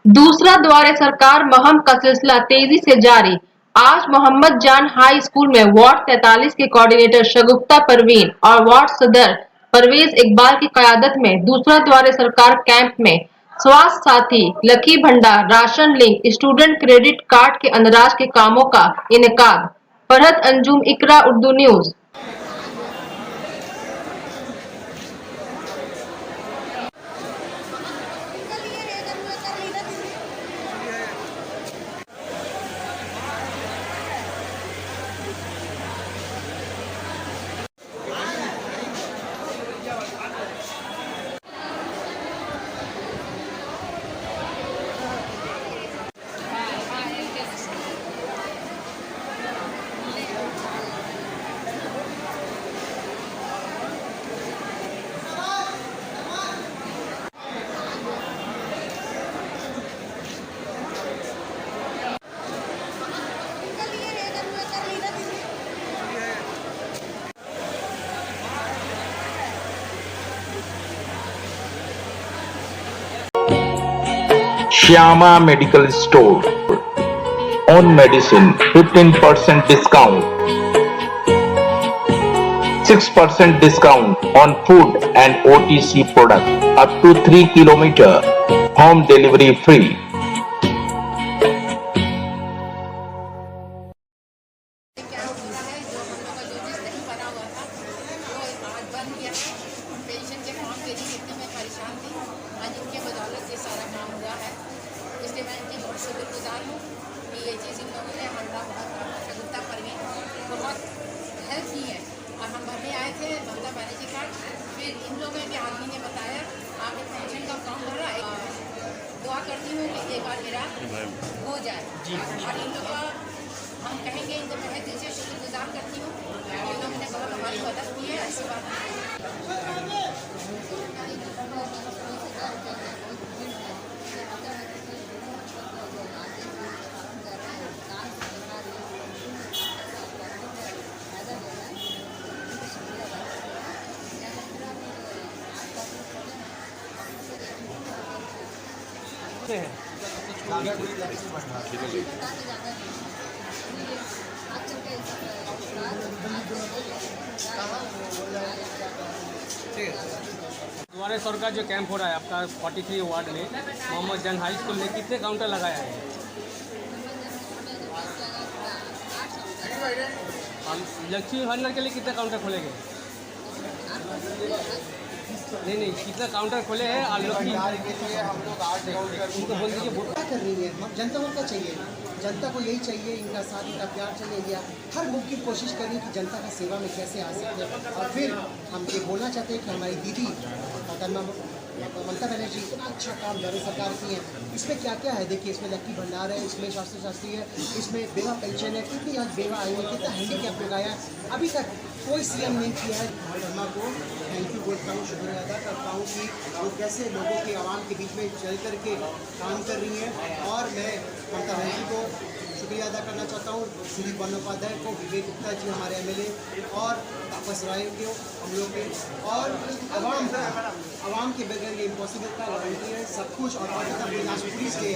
दूसरा द्वारे सरकार मुहिम का सिलसिला तेजी से जारी। आज मोहम्मद जान हाई स्कूल में वार्ड 43 के कोऑर्डिनेटर शगुफ्ता परवीन और वार्ड सदर परवेज इकबाल की क़यादत में दूसरा द्वारे सरकार कैंप में स्वास्थ्य Sathi, lucky Bhandar, ration link, student credit card के अंदराज के कामों का इनेकाद। Farhat Anjum, Iqra Urdu news. Shyama Medical Store. On medicine, 15% discount. 6% discount on food and OTC product up to 3 km. Home delivery free. Pension के फॉर्म के लिए इतनी मैं परेशान थी, आज इनके बदौलत ये सारा काम हुआ है। इसलिए मैं इनकी बहुत शुक्रगुजार हूँ कि ये चीज़ इन लोगों ने हमारा बहुत शगुफ्ता परवीन बहुत हेल्प की है। और हम भरने आए थे ममता बनर्जी कार्ड, फिर इन लोगों के आदमी ने बताया आपने पेंशन का फॉर्म भरा है, दुआ करती हूँ कि एक बार मेरा हो जाए। और इन लोग का हम कहेंगे, इनको मैं दिल से शुक्रगुजार करती हूँ। इन लोगों ने बहुत हमारी मदद की है, ऐसी बात नहीं। द्वारे सरकार जो कैंप हो रहा है आपका 43 वार्ड में मोहम्मद जान हाई स्कूल में कितने काउंटर लगाया है? और लक्ष्मी भंडार के लिए कितने काउंटर खोले गए? नहीं, कितना काउंटर खोले हैं? और लक्ष्मी के लिए हम लोग 8 काउंटर उनको बोल दीजिए क्या कर रही है। जनता को क्या चाहिए? जनता को यही चाहिए, इनका साथ, इनका प्यार चाहिए। या हर मुमकिन कोशिश करें कि जनता का सेवा में कैसे आ सकते हैं। और फिर हम ये बोलना चाहते हैं कि हमारी दीदी ममता बनर्जी इतना अच्छा काम झाड़ू सरकार की है। इसमें क्या क्या है देखिए, इसमें लक्की भंडार है, इसमें शास्त्री है, इसमें बेवा पेंशन है। कितनी आज बेवा आई है, कितना हैंडीकैप लोग आया है। अभी तक कोई सीएम नहीं किया है। धर्मा को थैंक यू बोलता हूँ, शुक्रिया अदा करता हूँ कि वो कैसे लोगों के आवाम के बीच में चल करके काम कर रही हैं। और मैं ममता बनर्जी को शुक्रिया अदा करना चाहता हूँ, सुदीप बंदोपाध्याय को, विवेक गुप्ता जी हमारे एमएलए, और तापस राय को, हम लोग के, और आवाम के बगैर ये इम्पॉसिबल का वॉलंटियर सब कुछ, और ज़्यादा पुलिस के